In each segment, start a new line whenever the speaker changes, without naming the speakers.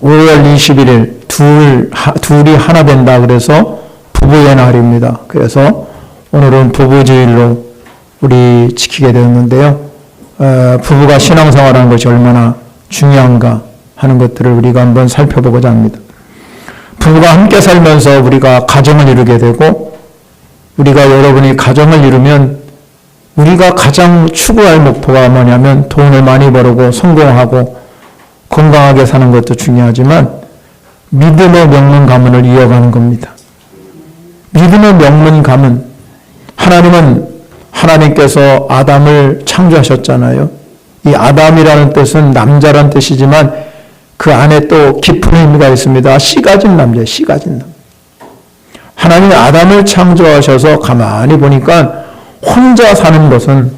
5월 21일 둘이 하나 된다 그래서 부부의 날입니다. 그래서 오늘은 부부주일로 우리 지키게 되었는데요. 부부가 신앙생활하는 것이 얼마나 중요한가 하는 것들을 우리가 한번 살펴보고자 합니다. 부부가 함께 살면서 우리가 가정을 이루게 되고, 우리가 여러분이 가정을 이루면 우리가 가장 추구할 목표가 뭐냐면 돈을 많이 벌고 성공하고 건강하게 사는 것도 중요하지만 믿음의 명문 가문을 이어가는 겁니다. 믿음의 명문 가문, 하나님께서 아담을 창조하셨잖아요. 이 아담이라는 뜻은 남자란 뜻이지만 그 안에 또 깊은 의미가 있습니다. 씨 가진 남자예요. 씨 가진 남자. 하나님이 아담을 창조하셔서 가만히 보니까 혼자 사는 것은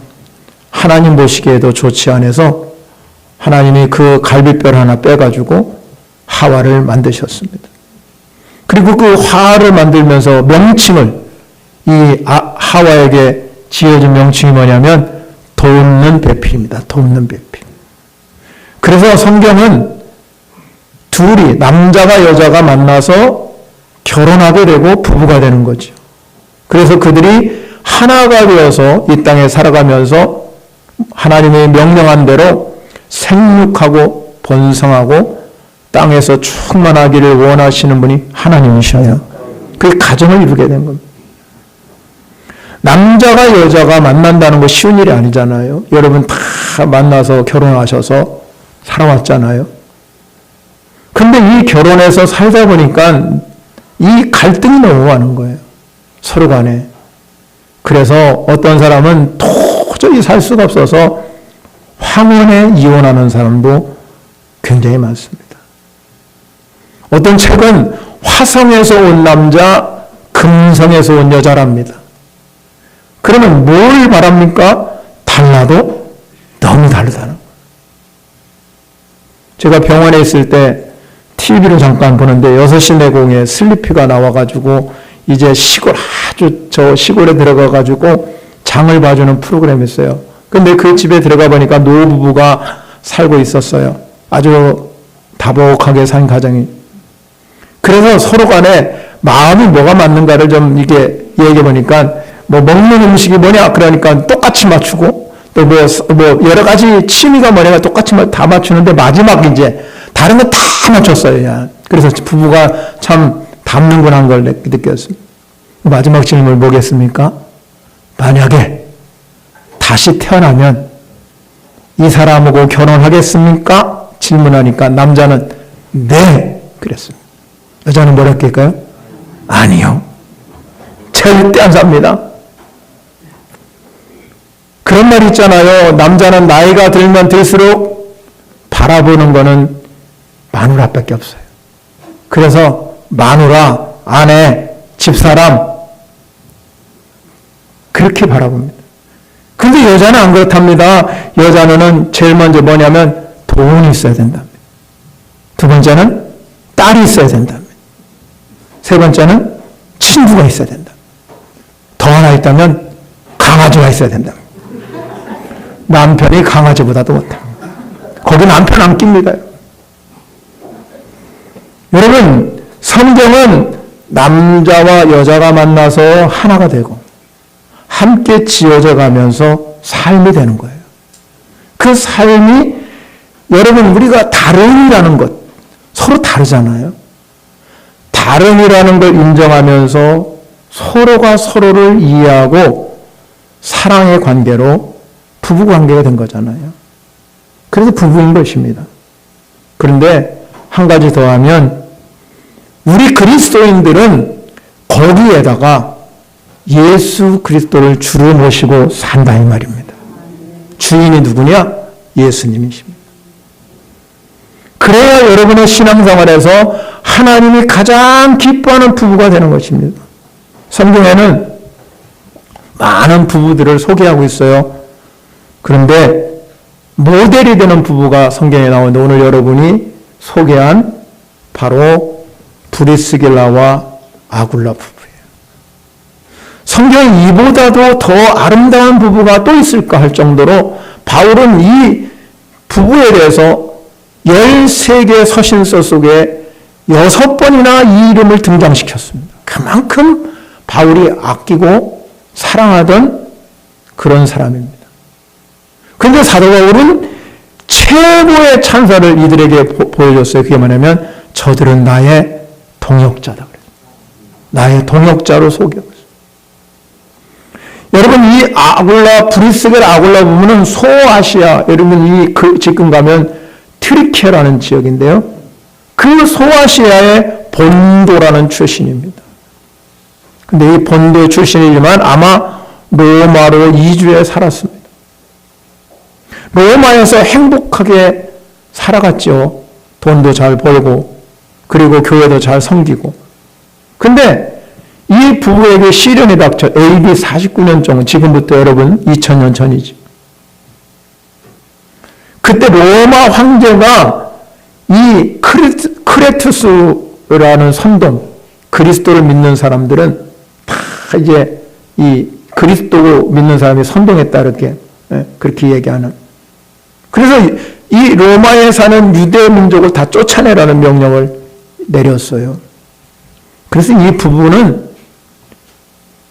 하나님 보시기에도 좋지 않아서 하나님이 그 갈비뼈를 하나 빼가지고 하와를 만드셨습니다. 그리고 그 하와를 만들면서 명칭을 하와에게 지어준 명칭이 뭐냐면 돕는 배필입니다. 돕는 배필. 그래서 성경은 둘이 남자가 여자가 만나서 결혼하게 되고 부부가 되는 거죠. 그래서 그들이 하나가 되어서 이 땅에 살아가면서 하나님의 명령한 대로 생육하고 번성하고 땅에서 충만하기를 원하시는 분이 하나님이셔요. 그게 가정을 이루게 된 겁니다. 남자가 여자가 만난다는 거 쉬운 일이 아니잖아요. 여러분 다 만나서 결혼하셔서 살아왔잖아요. 근데 이 결혼해서 살다 보니까 이 갈등이 너무 많은 거예요. 서로 간에. 그래서 어떤 사람은 도저히 살 수가 없어서 황혼에 이혼하는 사람도 굉장히 많습니다. 어떤 책은 화성에서 온 남자, 금성에서 온 여자랍니다. 그러면 뭘 말합니까? 달라도 너무 다르다는 거예요. 제가 병원에 있을 때 TV를 잠깐 보는데 6시 내공에 슬리피가 나와가지고 이제 시골에 들어가가지고 장을 봐주는 프로그램이 있어요. 근데 그 집에 들어가 보니까 노부부가 살고 있었어요. 아주 다복하게 산 가정이. 그래서 서로 간에 마음이 뭐가 맞는가를 좀 이게 얘기해 보니까 뭐 먹는 음식이 뭐냐 그러니까 똑같이 맞추고 또 뭐 여러 가지 취미가 뭐냐가 똑같이 다 맞추는데 마지막 이제 다른 거 다 맞췄어요. 야. 그래서 부부가 참 닮는구나 걸 느꼈습니다. 마지막 질문을 뭐겠습니까? 만약에 다시 태어나면 이 사람하고 결혼하겠습니까? 질문하니까 남자는 네 그랬습니다. 여자는 뭐라 했을까요? 아니요. 절대 안 삽니다. 그런 말 있잖아요. 남자는 나이가 들면 들수록 바라보는 거는 마누라밖에 없어요. 그래서 마누라, 아내, 집사람 그렇게 바라봅니다. 근데 여자는 안 그렇답니다. 여자는 제일 먼저 뭐냐면 돈이 있어야 된답니다. 두 번째는 딸이 있어야 된답니다. 세 번째는 친구가 있어야 된다. 더 하나 있다면 강아지가 있어야 된다. 남편이 강아지보다도 못합니다. 거기 남편 안 낍니다. 여러분, 성경은 남자와 여자가 만나서 하나가 되고 함께 지어져 가면서 삶이 되는 거예요. 그 삶이 여러분 우리가 다름이라는 것, 서로 다르잖아요. 다름이라는 걸 인정하면서 서로가 서로를 이해하고 사랑의 관계로 부부 관계가 된 거잖아요. 그래서 부부인 것입니다. 그런데 한 가지 더 하면 우리 그리스도인들은 거기에다가 예수 그리스도를 주로 모시고 산다 이 말입니다. 주인이 누구냐? 예수님이십니다. 그래야 여러분의 신앙생활에서 하나님이 가장 기뻐하는 부부가 되는 것입니다. 성경에는 많은 부부들을 소개하고 있어요. 그런데 모델이 되는 부부가 성경에 나오는데 오늘 여러분이 소개한 바로 브리스길라와 아굴라 부부예요. 성경에 이보다도 더 아름다운 부부가 또 있을까 할 정도로 바울은 이 부부에 대해서 13개의 서신서 속에 6번이나 이 이름을 등장시켰습니다. 그만큼 바울이 아끼고 사랑하던 그런 사람입니다. 그런데 사도 바울은 최고의 찬사를 이들에게 보여줬어요. 그게 뭐냐면 저들은 나의 동역자다. 나의 동역자로 속였어요. 여러분, 이 아굴라, 브리스겔 아굴라 부분은 소아시아, 여러분 지금 가면 트리케라는 지역인데요. 그 소아시아의 본도라는 출신입니다. 근데 이 본도 출신이지만 아마 로마로 이주해 살았습니다. 로마에서 행복하게 살아갔죠. 돈도 잘 벌고, 그리고 교회도 잘 섬기고. 근데 이 부부에게 시련이 닥쳐 AD 49년 정, 지금부터 여러분 2000년 전이지. 그때 로마 황제가 이 크레투스라는 선동, 그리스도를 믿는 사람들은 다 이제 이 그리스도 믿는 사람이 선동했다, 이렇게, 그렇게 얘기하는. 그래서 이 로마에 사는 유대 민족을 다 쫓아내라는 명령을 내렸어요. 그래서 이 부부는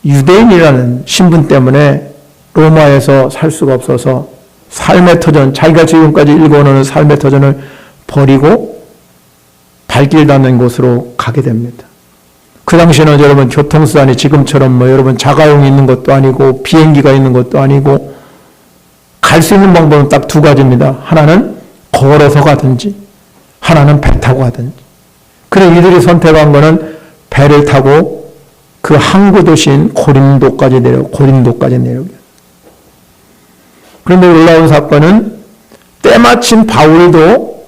유대인이라는 신분 때문에 로마에서 살 수가 없어서 삶의 터전, 자기가 지금까지 읽어오는 삶의 터전을 버리고 발길 닿는 곳으로 가게 됩니다. 그 당시에는 여러분 교통수단이 지금처럼 여러분 자가용이 있는 것도 아니고 비행기가 있는 것도 아니고 갈 수 있는 방법은 딱 두 가지입니다. 하나는 걸어서 가든지 하나는 배 타고 가든지. 그래서 이들이 선택한 거는 배를 타고 그 항구 도시인 고린도까지 내려오게. 그런데 놀라운 사건은 때마침 바울도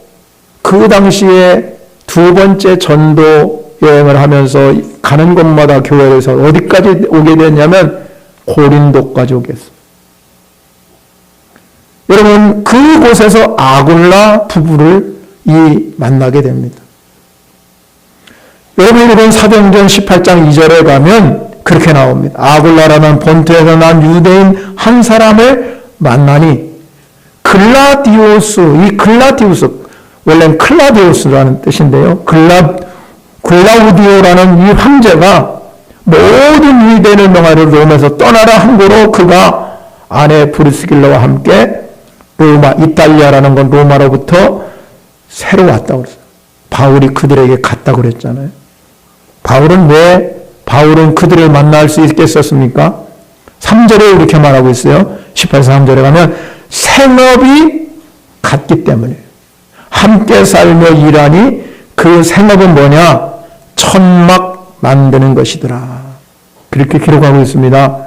그 당시에 두 번째 전도 여행을 하면서 가는 곳마다 교회에서 어디까지 오게 됐냐면 고린도까지 오겠어요. 여러분, 그곳에서 아굴라 부부를 만나게 됩니다. 여러분, 이번 사도행전 18장 2절에 가면 그렇게 나옵니다. 아굴라라는 본토에서 난 유대인 한 사람을 만나니 글라디오스, 이 글라디오스, 원래는 클라디오스라는 뜻인데요. 글라우디오라는 이 황제가 모든 유대인을 명하여 롬에서 떠나라 함고로 그가 아내 브리스길라와 함께 로마, 이탈리아라는 건 로마로부터 새로 왔다고 그랬어요. 바울이 그들에게 갔다고 그랬잖아요. 바울은 그들을 만날 수 있겠었습니까? 3절에 이렇게 말하고 있어요. 18장 3절에 가면 생업이 같기 때문에 함께 살며 일하니 그 생업은 뭐냐? 천막 만드는 것이더라. 그렇게 기록하고 있습니다.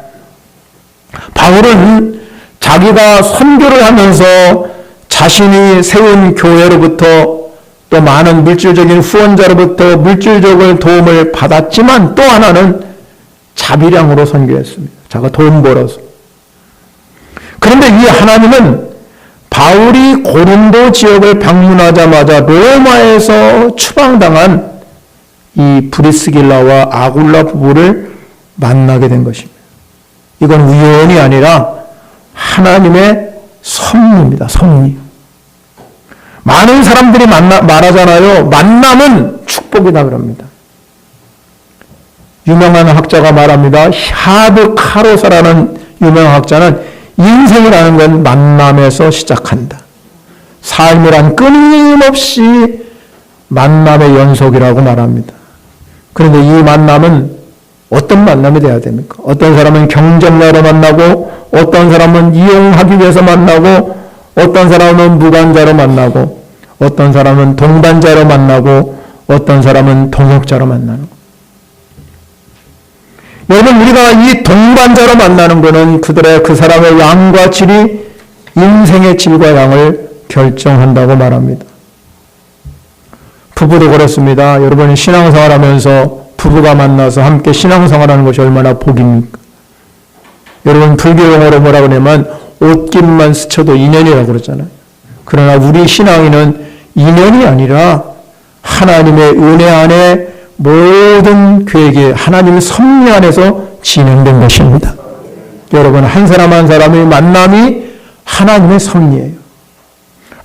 바울은 자기가 선교를 하면서 자신이 세운 교회로부터 또 많은 물질적인 후원자로부터 물질적인 도움을 받았지만 또 하나는 자비량으로 선교했습니다. 자기가 돈 벌어서. 그런데 이 하나님은 바울이 고린도 지역을 방문하자마자 로마에서 추방당한 이 브리스길라와 아굴라 부부를 만나게 된 것입니다. 이건 우연이 아니라 하나님의 섭리입니다. 섭리. 많은 사람들이 말하잖아요. 만남은 축복이다 그럽니다. 유명한 학자가 말합니다. 하드 카로사라는 유명한 학자는 인생이라는 건 만남에서 시작한다. 삶이란 끊임없이 만남의 연속이라고 말합니다. 그런데 이 만남은 어떤 만남이 돼야 됩니까? 어떤 사람은 경쟁자로 만나고, 어떤 사람은 이용하기 위해서 만나고, 어떤 사람은 무관자로 만나고, 어떤 사람은 동반자로 만나고, 어떤 사람은 동역자로 만나는 거. 여러분, 우리가 이 동반자로 만나는 것은 그 사람의 양과 질이 인생의 질과 양을 결정한다고 말합니다. 부부도 그렇습니다. 여러분, 신앙생활 하면서 부부가 만나서 함께 신앙생활하는 것이 얼마나 복입니까? 여러분, 불교 용어로 뭐라고 하냐면 옷깃만 스쳐도 인연이라고 그러잖아요. 그러나 우리 신앙인은 인연이 아니라 하나님의 은혜 안에 모든 계획이 하나님의 섭리 안에서 진행된 것입니다. 여러분, 한 사람 한 사람의 만남이 하나님의 섭리예요.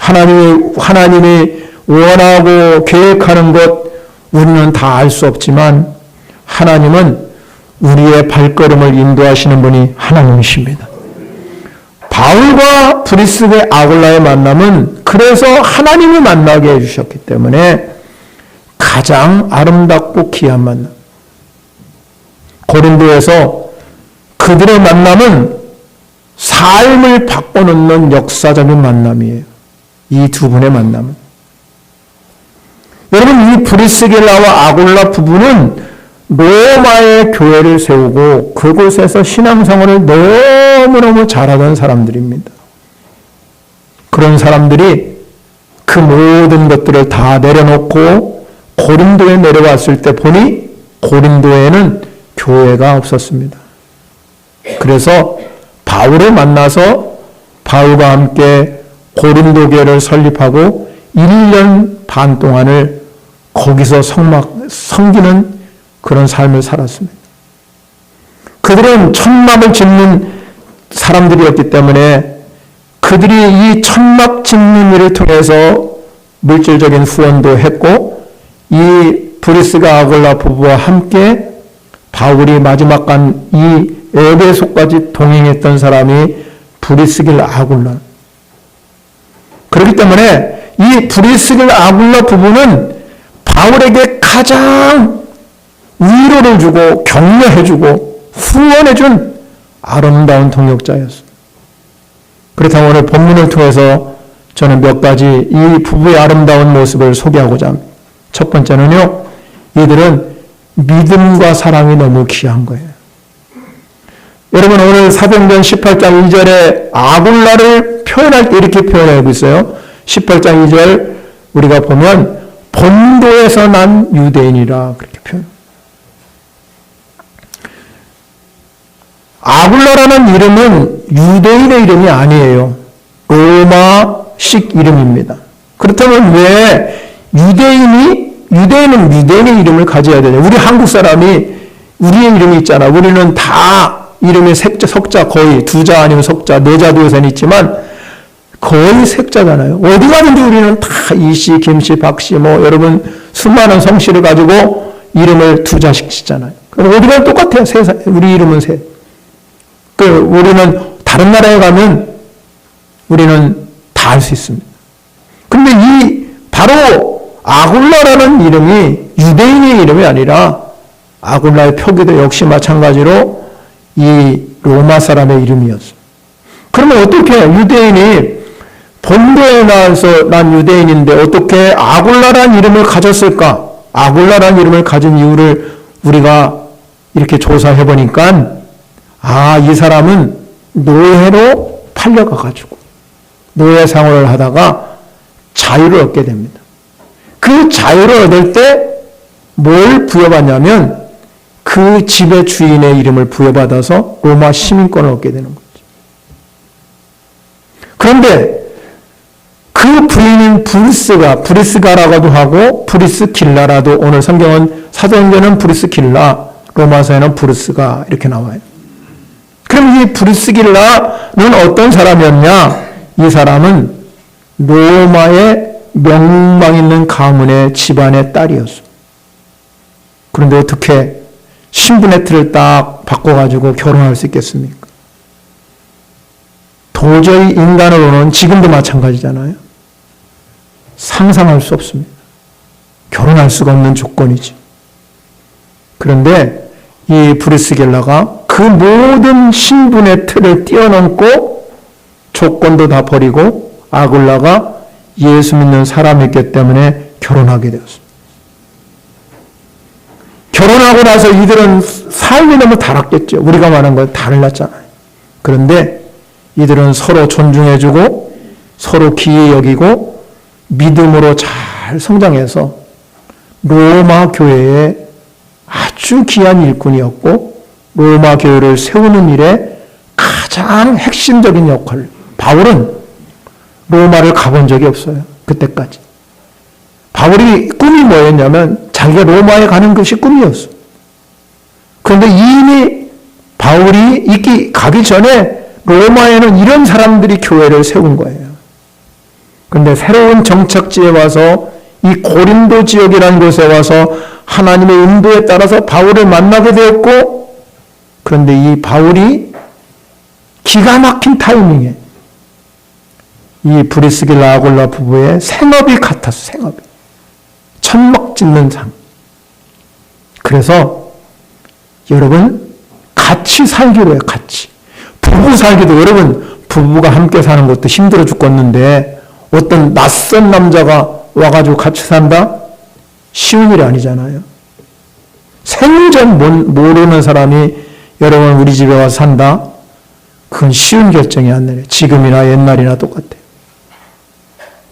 하나님이 원하고 계획하는 것 우리는 다 알 수 없지만 하나님은 우리의 발걸음을 인도하시는 분이 하나님이십니다. 바울과 브리스게 아굴라의 만남은 그래서 하나님이 만나게 해주셨기 때문에 가장 아름답고 귀한 만남. 고린도에서 그들의 만남은 삶을 바꿔놓는 역사적인 만남이에요. 이 두 분의 만남은. 여러분, 이 브리스길라와 아굴라 부부는 로마의 교회를 세우고 그곳에서 신앙생활을 너무너무 잘하던 사람들입니다. 그런 사람들이 그 모든 것들을 다 내려놓고 고린도에 내려왔을 때 보니 고린도에는 교회가 없었습니다. 그래서 바울을 만나서 바울과 함께 고린도 교회를 설립하고 1년 반 동안을 거기서 섬기는 그런 삶을 살았습니다. 그들은 천막을 짓는 사람들이었기 때문에 그들이 이 천막 짓는 일을 통해서 물질적인 후원도 했고 이 브리스가 아굴라 부부와 함께 바울이 마지막 간 이 에베소까지 동행했던 사람이 브리스길 아굴라. 그렇기 때문에 이 브리스길 아굴라 부부는 바울에게 가장 위로를 주고 격려해주고 후원해준 아름다운 동역자였습니다. 그렇다면 오늘 본문을 통해서 저는 몇 가지 이 부부의 아름다운 모습을 소개하고자 합니다. 첫 번째는요, 이들은 믿음과 사랑이 너무 귀한 거예요. 여러분, 오늘 사도행전 18장 2절에 아굴라를 표현할 때 이렇게 표현하고 있어요. 18장 2절 우리가 보면 본도에서 난 유대인이라 그렇게 표현합니다. 아굴라라는 이름은 유대인의 이름이 아니에요. 로마식 이름입니다. 그렇다면 왜 유대인은 유대인의 이름을 가져야 되냐? 우리 한국 사람이 우리의 이름이 있잖아. 우리는 다 이름이 석자 거의 두자 아니면 석자, 네자도 요새는 있지만 거의 색자잖아요. 어디 가든지 우리는 다 이씨, 김씨, 박씨, 여러분 수많은 성씨를 가지고 이름을 두자씩 짓잖아요. 어디 가든 똑같아요. 우리 이름은 셋. 우리는 다른 나라에 가면 우리는 다 알 수 있습니다. 그런데 바로 아굴라라는 이름이 유대인의 이름이 아니라 아굴라의 표기도 역시 마찬가지로 이 로마 사람의 이름이었어요. 그러면 어떻게 유대인이 본도에 나와서 난 유대인인데 어떻게 아굴라라는 이름을 가졌을까? 아굴라라는 이름을 가진 이유를 우리가 이렇게 조사해 보니까 이 사람은 노예로 팔려가가지고 노예 생활을 하다가 자유를 얻게 됩니다. 그 자유를 얻을 때 뭘 부여받냐면 그 집의 주인의 이름을 부여받아서 로마 시민권을 얻게 되는 거죠. 그런데 그 부인인 브리스가라고도 하고 브리스길라라도 오늘 성경은 사도행전은 브리스길라, 로마서에는 브리스가 이렇게 나와요. 그럼 이 브리스길라는 어떤 사람이었냐? 이 사람은 로마의 명망 있는 가문의 집안의 딸이었어. 그런데 어떻게 신분의 틀을 딱 바꿔가지고 결혼할 수 있겠습니까? 도저히 인간으로는 지금도 마찬가지잖아요. 상상할 수 없습니다. 결혼할 수가 없는 조건이지. 그런데 이 브리스길라가 그 모든 신분의 틀을 뛰어넘고 조건도 다 버리고 아굴라가 예수 믿는 사람이었기 때문에 결혼하게 되었습니다. 결혼하고 나서 이들은 삶이 너무 달랐겠죠. 우리가 말한 건 달랐잖아요. 그런데 이들은 서로 존중해주고 서로 귀히 여기고 믿음으로 잘 성장해서 로마 교회의 아주 귀한 일꾼이었고 로마 교회를 세우는 일에 가장 핵심적인 역할. 바울은 로마를 가본 적이 없어요. 그때까지. 바울이 꿈이 뭐였냐면 자기가 로마에 가는 것이 꿈이었어. 그런데 이미 바울이 가기 전에 로마에는 이런 사람들이 교회를 세운 거예요. 그런데 새로운 정착지에 와서 이 고린도 지역이라는 곳에 와서 하나님의 인도에 따라서 바울을 만나게 되었고, 그런데 이 바울이 기가 막힌 타이밍에 이 브리스길라 아굴라 부부의 생업이 같았어. 생업이 천막 짓는 상. 그래서 여러분 같이 살기로 해요. 같이 부부 살기도, 여러분 부부가 함께 사는 것도 힘들어 죽겠는데 어떤 낯선 남자가 와가지고 같이 산다? 쉬운 일이 아니잖아요. 생전 모르는 사람이 여러분 우리 집에 와서 산다? 그건 쉬운 결정이 안 내려. 지금이나 옛날이나 똑같아요.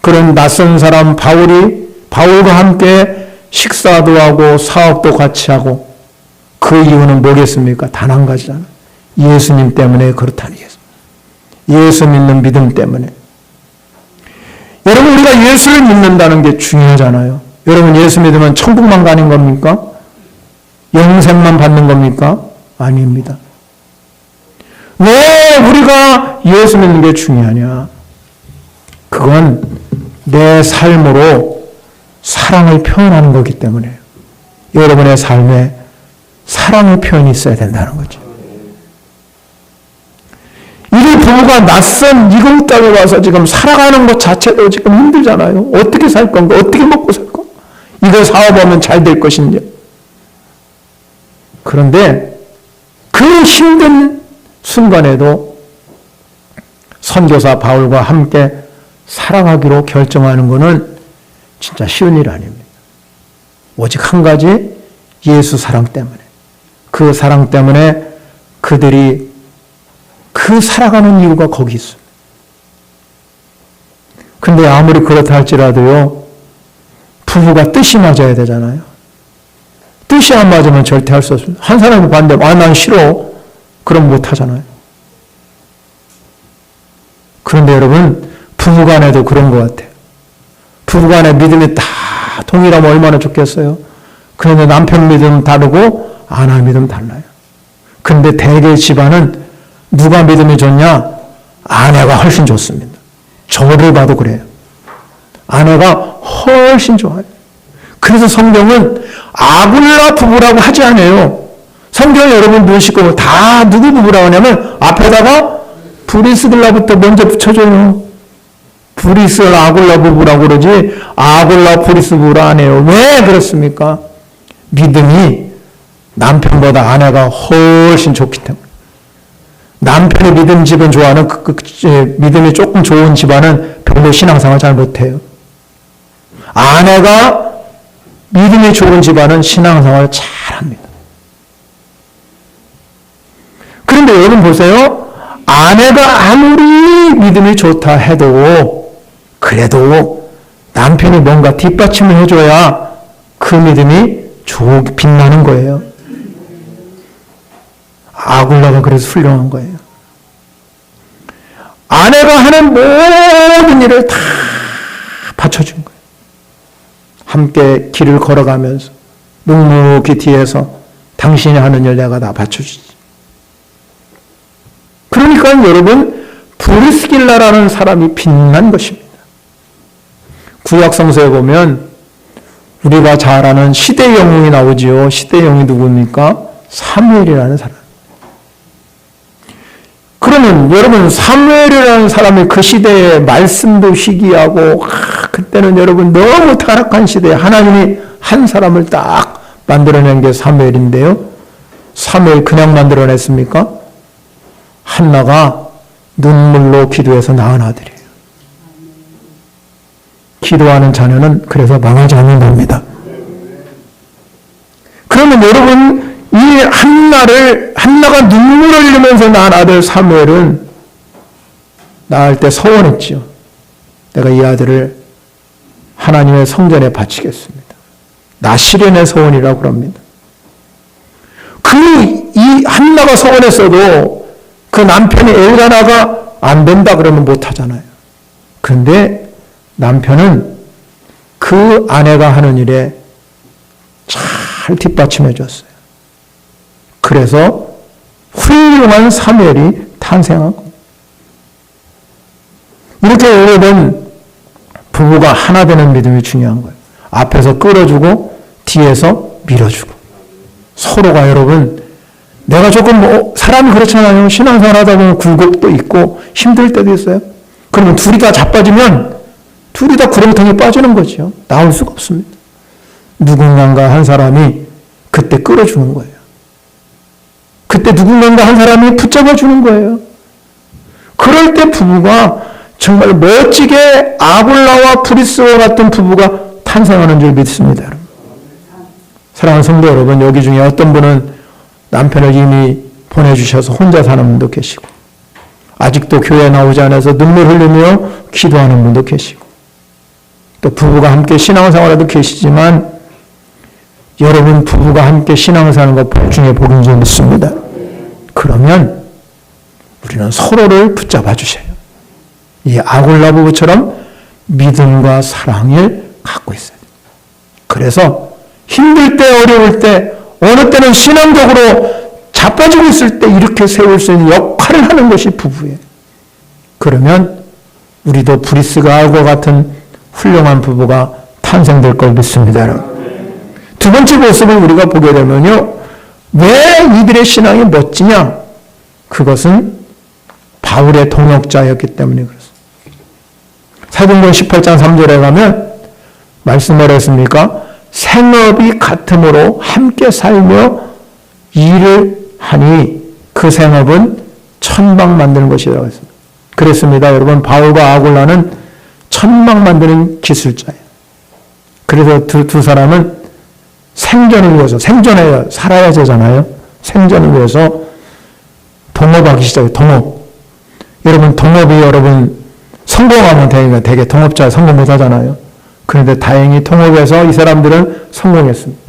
그런 낯선 사람 바울과 함께 식사도 하고 사업도 같이 하고, 그 이유는 뭐겠습니까? 단 한 가지잖아요. 예수님 때문에 그렇다는 얘기예요. 예수 믿는 믿음 때문에. 여러분 우리가 예수를 믿는다는 게 중요하잖아요. 여러분 예수 믿으면 천국만 가는 겁니까? 영생만 받는 겁니까? 아닙니다. 왜 우리가 예수 믿는 게 중요하냐? 그건 내 삶으로 사랑을 표현하는 거기 때문에 여러분의 삶에 사랑의 표현이 있어야 된다는 거죠. 이 부부가 낯선 이국 땅에 와서 지금 살아가는 것 자체도 지금 힘들잖아요. 어떻게 살 건가? 어떻게 먹고 살 건가? 이거 사업하면 잘 될 것인지. 그런데 그 힘든 순간에도 선교사 바울과 함께 살아가기로 결정하는 것은 진짜 쉬운 일 아닙니다. 오직 한 가지, 예수 사랑 때문에. 그 사랑 때문에 그들이 그 살아가는 이유가 거기 있습니다. 근데 아무리 그렇다 할지라도요, 부부가 뜻이 맞아야 되잖아요. 뜻이 안 맞으면 절대 할 수 없습니다. 한 사람이 반대하면 난 싫어. 그럼 못 하잖아요. 그런데 여러분, 부부간에도 그런 것 같아요. 부부간에 믿음이 다 동일하면 얼마나 좋겠어요. 그런데 남편 믿음 다르고 아내 믿음 달라요. 근데 대개 집안은 누가 믿음이 좋냐? 아내가 훨씬 좋습니다. 저를 봐도 그래요. 아내가 훨씬 좋아요. 그래서 성경은 아굴라 부부라고 하지 않아요. 성경에 여러분 보시고 다 누구 부부라고 하냐면 앞에다가 브리스길라부터 먼저 붙여줘요. 브리스라 아굴라 부부라고 그러지 아굴라 브리스 부부라 안 해요. 왜 그렇습니까? 믿음이 남편보다 아내가 훨씬 좋기 때문에. 남편의 믿음 집은 좋아하는 믿음이 조금 좋은 집안은 별로 신앙생활 잘 못해요. 아내가 믿음이 좋은 집안은 신앙생활 잘합니다. 그런데 여러분 보세요. 아내가 아무리 믿음이 좋다 해도 그래도 남편이 뭔가 뒷받침을 해줘야 그 믿음이 빛나는 거예요. 아굴라가 그래서 훌륭한 거예요. 아내가 하는 모든 일을 다 받쳐준 거예요. 함께 길을 걸어가면서 묵묵히 뒤에서 당신이 하는 일 내가 다 받쳐주지. 그러니까 여러분 브리스길라라는 사람이 빛난 것입니다. 구약 성서에 보면 우리가 잘 아는 시대의 영웅이 나오지요. 시대의 영웅이 누굽니까? 사무엘이라는 사람. 그러면 여러분 사무엘이라는 사람이 그 시대에 말씀도 희귀하고 그때는 여러분 너무 타락한 시대에 하나님이 한 사람을 딱 만들어낸 게 사무엘인데요. 사무엘 그냥 만들어냈습니까? 한나가 눈물로 기도해서 낳은 아들이에요. 기도하는 자녀는 그래서 망하지 않는답니다. 그러면 여러분 이 한나가 눈물을 흘리면서 낳은 아들 사무엘은 낳을 때 서원했지요. 내가 이 아들을 하나님의 성전에 바치겠습니다. 나시련의 서원이라고 합니다. 이 한나가 서원했어도 그 남편이 엘가나가 안 된다 그러면 못 하잖아요. 그런데 남편은 그 아내가 하는 일에 잘 뒷받침해 줬어요. 그래서 훌륭한 사무엘이 탄생한 겁니다. 이렇게 여러분 부부가 하나 되는 믿음이 중요한 거예요. 앞에서 끌어주고 뒤에서 밀어주고. 서로가 여러분, 내가 조금 사람이 그렇잖아요. 신앙생활 하다 보면 굴곡도 있고 힘들 때도 있어요. 그러면 둘이 다 자빠지면 둘이 다 구렁텅이에 빠지는 거죠. 나올 수가 없습니다. 누군가 한 사람이 그때 끌어주는 거예요. 그때 누군가 한 사람이 붙잡아주는 거예요. 그럴 때 부부가 정말 멋지게 아굴라와 브리스와 같은 부부가 탄생하는 줄 믿습니다. 여러분. 사랑하는 성도 여러분, 여기 중에 어떤 분은 남편을 이미 보내주셔서 혼자 사는 분도 계시고, 아직도 교회에 나오지 않아서 눈물 흘리며 기도하는 분도 계시고, 또 부부가 함께 신앙생활에도 계시지만 여러분 부부가 함께 신앙생활하는 것 복 중에 복인 줄 믿습니다. 그러면 우리는 서로를 붙잡아 주셔요. 이 아굴라 부부처럼 믿음과 사랑을 갖고 있어요. 그래서 힘들 때 어려울 때 어느 때는 신앙적으로 자빠지고 있을 때 이렇게 세울 수 있는 역할을 하는 것이 부부예요. 그러면 우리도 브리스가 아굴과 같은 훌륭한 부부가 탄생될 걸 믿습니다. 두 번째 모습을 우리가 보게 되면요. 왜 이들의 신앙이 멋지냐? 그것은 바울의 동역자였기 때문에 그렇습니다. 사도행전 18장 3절에 가면 말씀을 했습니까? 생업이 같음으로 함께 살며 일을 하니 그 생업은 천막 만드는 것이라고 했습니다. 그랬습니다. 여러분, 바울과 아굴라는 천막 만드는 기술자예요. 그래서 두 사람은 생존을 위해서, 생존해 살아야 되잖아요. 생존을 위해서 동업하기 시작해요. 동업. 여러분, 동업이 여러분 성공하면 되게 동업자 성공 못 하잖아요. 그런데 다행히 동업에서 이 사람들은 성공했습니다.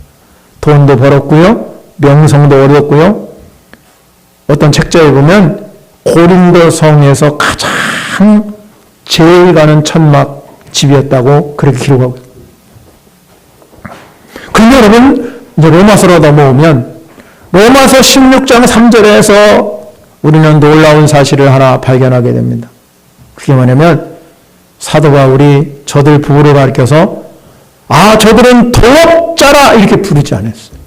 돈도 벌었고요. 명성도 얻었고요. 어떤 책자에 보면 고린도 성에서 가장 제일 가는 천막 집이었다고 그렇게 기록하고 있습니다. 그런데 여러분, 이제 로마서로 넘어오면 로마서 16장 3절에서 우리는 놀라운 사실을 하나 발견하게 됩니다. 그게 뭐냐면 사도 바울이 저들 부부를 가리켜서 저들은 동역자라 이렇게 부르지 않았어요.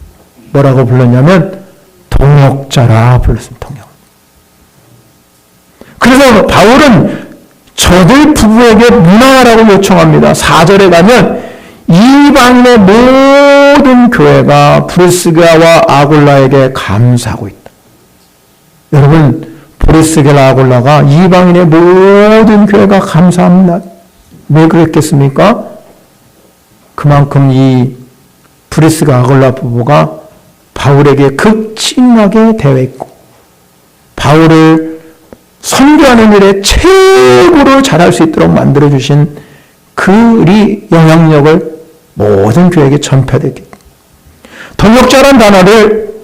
뭐라고 불렀냐면 동역자라 불렀습니다. 동역. 그래서 바울은 저들 부부에게 문화라고 요청합니다. 4절에 가면 이방인의 모든 교회가 브리스가와 아굴라에게 감사하고 있다. 여러분, 브리스가와 아굴라가 이방인의 모든 교회가 감사합니다. 왜 그랬겠습니까? 그만큼 이 브리스가 아굴라 부부가 바울에게 극진하게 대했고 바울을 선교하는 일에 최고로 잘할 수 있도록 만들어주신 그리 영향력을 모든 교회에게 전파됐기 때문에 동역자란 단어를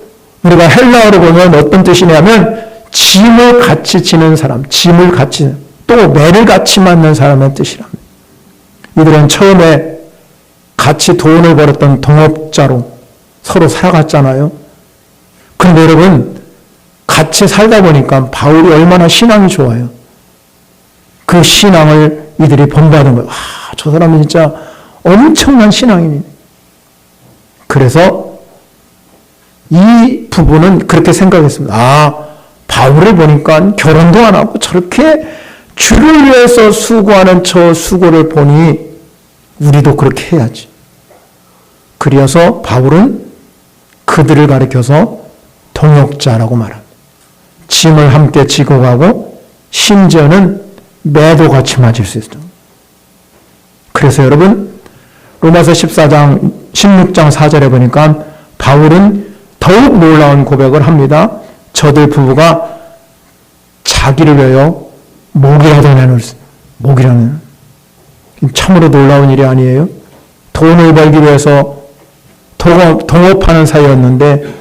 우리가 헬라어로 보면 어떤 뜻이냐면 짐을 같이 지는 사람, 짐을 같이, 또 매를 같이 맞는 사람의 뜻이랍니다. 이들은 처음에 같이 돈을 벌었던 동업자로 서로 살아갔잖아요. 그런데 여러분, 같이 살다 보니까 바울이 얼마나 신앙이 좋아요. 그 신앙을 이들이 본받은 거예요. 저 사람은 진짜 엄청난 신앙인이네. 그래서 이 부부는 그렇게 생각했습니다. 바울을 보니까 결혼도 안 하고 저렇게 주를 위해서 수고하는 저 수고를 보니 우리도 그렇게 해야지. 그래서 바울은 그들을 가리켜서 동역자라고 말합니다. 짐을 함께 지고 가고 심지어는 매도 같이 맞을 수 있어요. 그래서 여러분, 로마서 16장 4절에 보니까 바울은 더욱 놀라운 고백을 합니다. 저들 부부가 자기를 위하여 목이라도 내놓을 수, 목이라는 참으로 놀라운 일이 아니에요. 돈을 벌기 위해서 동업하는 사이였는데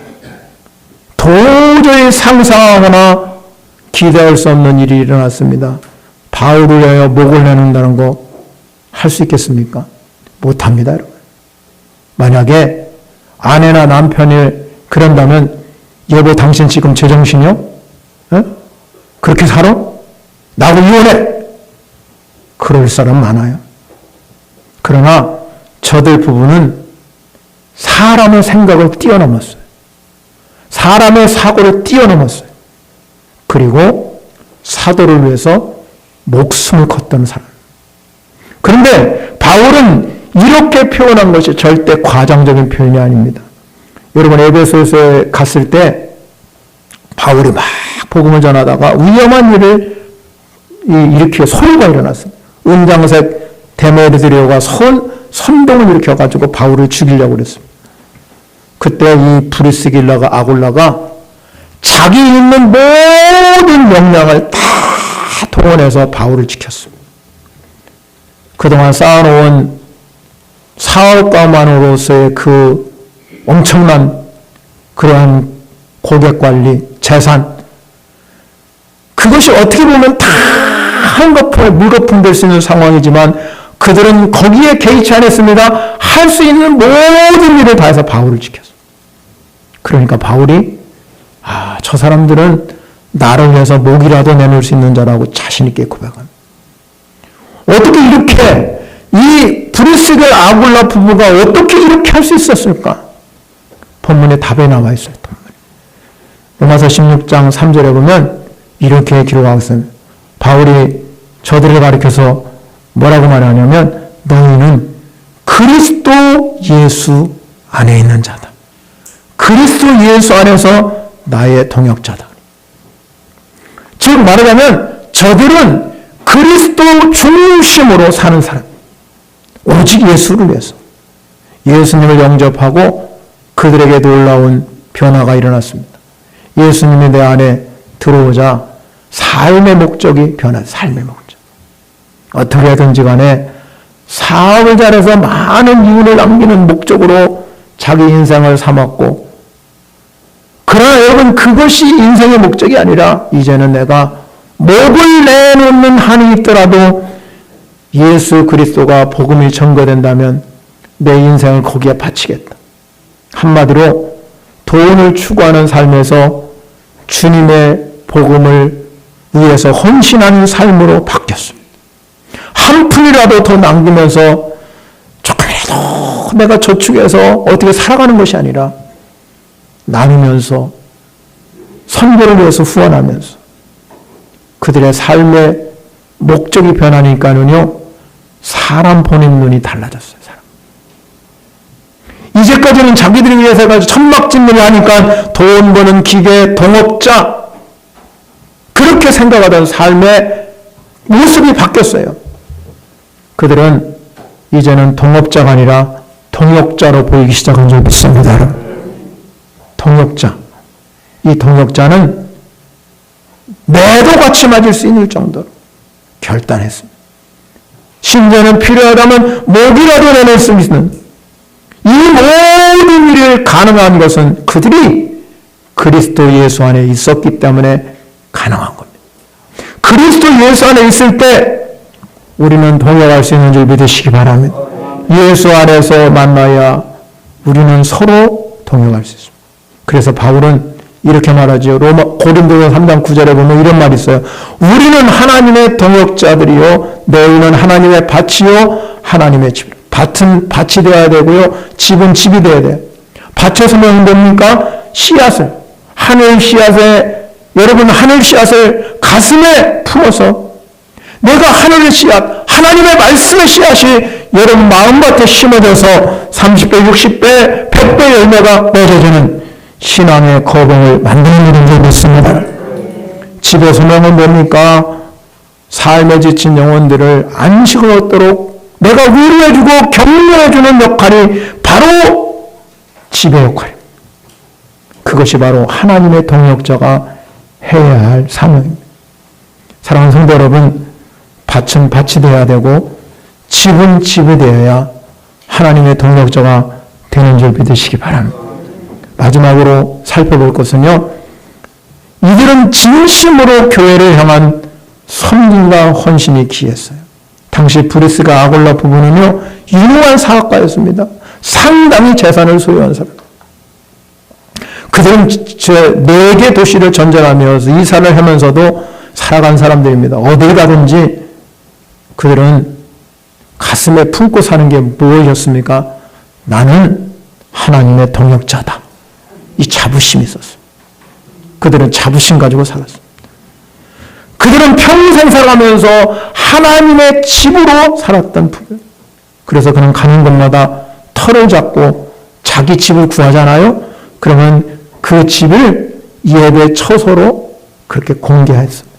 도저히 상상하거나 기대할 수 없는 일이 일어났습니다. 바울을 위하여 목을 내놓는다는 거 할 수 있겠습니까? 못합니다, 여러분. 만약에 아내나 남편이 그런다면 여보, 당신 지금 제정신이요? 그렇게 살아? 나하고 이혼해! 그럴 사람 많아요. 그러나 저들 부부는 사람의 생각을 뛰어넘었어요. 사람의 사고를 뛰어넘었어요. 그리고 사도를 위해서 목숨을 걷던 사람. 그런데 바울은 이렇게 표현한 것이 절대 과장적인 표현이 아닙니다. 여러분, 에베소서에 갔을 때 바울이 막 복음을 전하다가 위험한 일을 일으키고 소요가 일어났습니다. 은장색 데메드리오가 선동을 일으켜가지고 바울을 죽이려고 그랬습니다. 그때 이 브리스길라가 아굴라가 자기 있는 모든 역량을 다 동원해서 바울을 지켰습니다. 그동안 쌓아놓은 사업가만으로서의 그 엄청난 그러한 고객관리, 재산, 그것이 어떻게 보면 다 한꺼번에 물거품 될 수 있는 상황이지만 그들은 거기에 개의치 않았습니다. 할 수 있는 모든 일을 다해서 바울을 지켰어요. 그러니까 바울이 저 사람들은 나를 위해서 목이라도 내놓을 수 있는 자라고 자신 있게 고백합니다. 어떻게 이렇게 이 브리스겔 아굴라 부부가 어떻게 이렇게 할 수 있었을까? 본문에 답이 나와 있어요. 로마서 16장 3절에 보면 이렇게 기록하고 있습니다. 바울이 저들을 가리켜서 뭐라고 말하냐면 너희는 그리스도 예수 안에 있는 자다. 그리스도 예수 안에서 나의 동역자다. 즉 말하자면 저들은 그리스도 중심으로 사는 사람. 오직 예수를 위해서. 예수님을 영접하고 그들에게 놀라운 변화가 일어났습니다. 예수님이 내 안에 들어오자 삶의 목적이 변한 삶의 목적. 어떻게 하든지 간에 사업을 잘해서 많은 이윤을 남기는 목적으로 자기 인생을 삼았고, 그러나 여러분 그것이 인생의 목적이 아니라 이제는 내가 목을 내놓는 한이 있더라도 예수 그리스도가 복음이 전거된다면 내 인생을 거기에 바치겠다. 한마디로 돈을 추구하는 삶에서 주님의 복음을 위해서 헌신하는 삶으로 바뀌었습니다. 한 푼이라도 더 남기면서 조금이라도 내가 저축해서 어떻게 살아가는 것이 아니라 나누면서 선교를 위해서 후원하면서 그들의 삶의 목적이 변하니까는요, 사람 보는 눈이 달라졌어요. 사람. 이제까지는 자기들이 위해서 해가지고 천막짓기를 하니까 돈 버는 기계, 동업자, 그렇게 생각하던 삶의 모습이 바뀌었어요. 그들은 이제는 동업자가 아니라 동역자로 보이기 시작한 줄 믿습니다. 동역자. 이 동역자는 매도 같이 맞을 수 있는 정도로 결단했습니다. 심지어는 필요하다면 목이라도 내놓을 수 있는 이 모든 일을 가능한 것은 그들이 그리스도 예수 안에 있었기 때문에 가능한 겁니다. 그리스도 예수 안에 있을 때 우리는 동역할 수 있는 줄 믿으시기 바랍니다. 예수 안에서 만나야 우리는 서로 동역할 수 있습니다. 그래서 바울은 이렇게 말하죠. 고린도서 3장 9절에 보면 이런 말이 있어요. 우리는 하나님의 동역자들이요, 너희는 하나님의 밭이요, 하나님의 집. 밭은 밭이 되어야 되고요, 집은 집이 되어야 돼요. 밭에서 뭐는 됩니까? 씨앗을, 하늘 씨앗에, 여러분 하늘 씨앗을 가슴에 품어서 내가 하늘의 씨앗, 하나님의 말씀의 씨앗이 여러분 마음밭에 심어져서 30배, 60배, 100배 열매가 맺어지는 신앙의 거봉을 만드는 일인 줄 믿습니다. 집의 소명은 뭡니까? 삶에 지친 영혼들을 안식을 얻도록 내가 위로해주고 격려해주는 역할이 바로 집의 역할입니다. 그것이 바로 하나님의 동역자가 해야 할 사명입니다. 사랑하는 성도 여러분, 밭은 밭이 되어야 되고 집은 집이 되어야 하나님의 동역자가 되는 줄 믿으시기 바랍니다. 마지막으로 살펴볼 것은요, 이들은 진심으로 교회를 향한 섬김과 헌신이 귀했어요. 당시 브리스가 아골라 부부는요, 유능한 사업가였습니다. 상당히 재산을 소유한 사람. 그들은 4개 도시를 전전하면서 이사를 하면서도 살아간 사람들입니다. 어딜 가든지 그들은 가슴에 품고 사는 게 무엇이었습니까? 나는 하나님의 동역자다. 이 자부심이 있었어요. 그들은 자부심 가지고 살았어요. 그들은 평생 살아가면서 하나님의 집으로 살았던 부분. 그래서 그는 가는 곳마다 터를 잡고 자기 집을 구하잖아요. 그러면 그 집을 예배 처소로 그렇게 공개했습니다.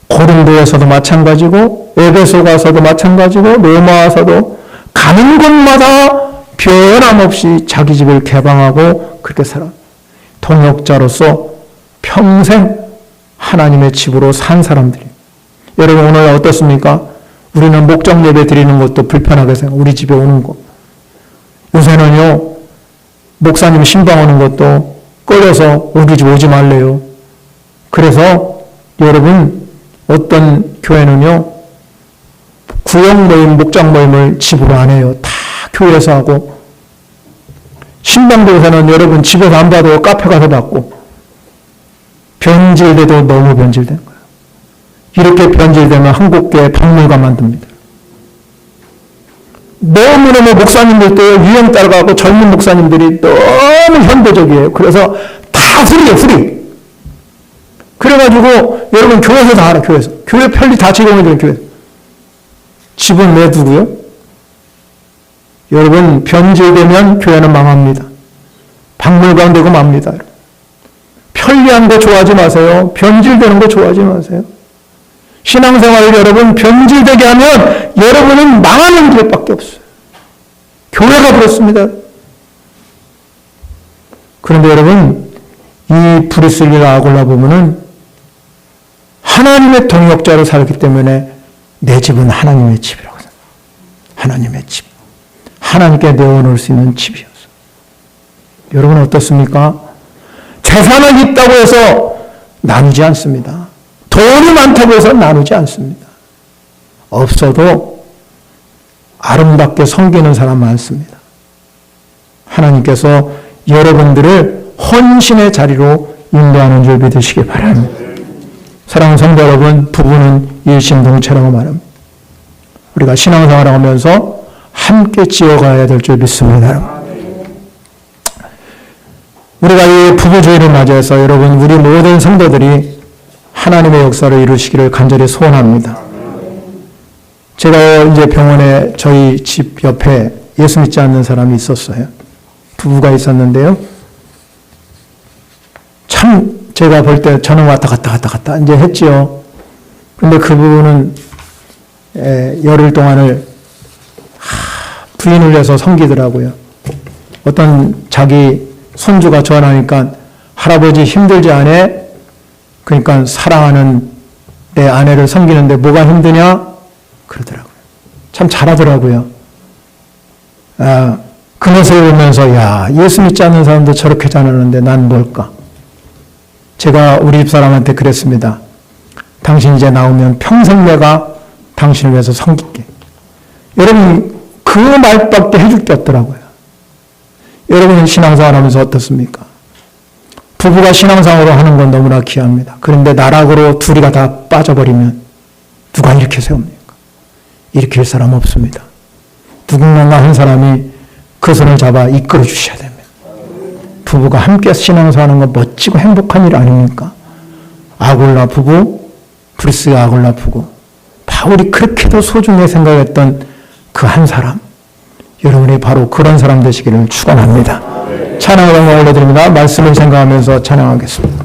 고린도에서도 마찬가지고 에베소 가서도 마찬가지고 로마 와서도 가는 곳마다 변함없이 자기 집을 개방하고 그렇게 살아. 동역자로서 평생 하나님의 집으로 산 사람들이. 여러분 오늘 어떻습니까? 우리는 목적 예배 드리는 것도 불편하게 생각. 우리 집에 오는 거. 요새는요 목사님 신방 오는 것도 꺼려서 우리 집 오지 말래요. 그래서 여러분 어떤 교회는요 구역 모임, 목장 모임을 집으로 안 해요. 다 교회에서 하고. 신방도에서는 여러분 집에서 안 봐도 카페 가서 받고. 변질돼도 너무 변질된 거예요. 이렇게 변질되면 한국교회 박물관 만듭니다. 너무너무 목사님들도 유행 따라가고 젊은 목사님들이 너무 현대적이에요. 그래서 다 후리예요, 후리. 그래가지고 여러분 교회에서 다 알아, 교회에서. 교회 편리 다 제공해주는 교회. 집은 내두고요. 여러분 변질되면 교회는 망합니다. 박물관 되고 맙니다. 편리한 거 좋아하지 마세요. 변질되는 거 좋아하지 마세요. 신앙생활을 여러분 변질되게 하면 여러분은 망하는 길밖에 없어요. 교회가 그렇습니다. 그런데 여러분 이 브루슬리와 아골라 보면은 하나님의 동역자로 살기 때문에 내 집은 하나님의 집이라고 생각해요. 하나님의 집. 하나님께 내어놓을 수 있는 집이었어요. 여러분 어떻습니까? 재산을 있다고 해서 나누지 않습니다. 돈이 많다고 해서 나누지 않습니다. 없어도 아름답게 섬기는 사람 많습니다. 하나님께서 여러분들을 헌신의 자리로 인도하는 줄 믿으시기 바랍니다. 사랑하는 성도 여러분, 부부는 일심동체라고 말합니다. 우리가 신앙생활을 하면서 함께 지어가야 될 줄 믿습니다. 우리가 이 부부주의를 맞이해서 여러분 우리 모든 성도들이 하나님의 역사를 이루시기를 간절히 소원합니다. 제가 이제 병원에 저희 집 옆에 예수 믿지 않는 사람이 있었어요. 부부가 있었는데요. 참 제가 볼 때 저는 왔다 갔다 이제 했지요. 근데 그 부부는 열흘 동안을 부인을 위해서 섬기더라고요. 어떤 자기 손주가 전화하니까 할아버지 힘들지 않아? 그러니까 사랑하는 내 아내를 섬기는데 뭐가 힘드냐? 그러더라고요. 참 잘하더라고요. 그 모습을 보면서 야 예수 믿지 않는 사람도 저렇게 잘하는데 난 뭘까? 제가 우리 집사람한테 그랬습니다. 당신 이제 나오면 평생 내가 당신을 위해서 섬길게. 여러분 그 말밖에 해줄 게 없더라고요. 여러분은 신앙생활 하면서 어떻습니까? 부부가 신앙생활로 하는 건 너무나 귀합니다. 그런데 나락으로 둘이가 다 빠져버리면 누가 일으켜 세웁니까? 일으킬 사람 없습니다. 누군가 한 사람이 그 손을 잡아 이끌어 주셔야 됩니다. 부부가 함께 신앙생활하는 건 멋지고 행복한 일 아닙니까? 아골라 부부, 브루스가 아골라 부부. 바울이 그렇게도 소중히 생각했던 그 한 사람. 여러분이 바로 그런 사람 되시기를 축원합니다. 찬양을 올려드립니다. 말씀을 생각하면서 찬양하겠습니다.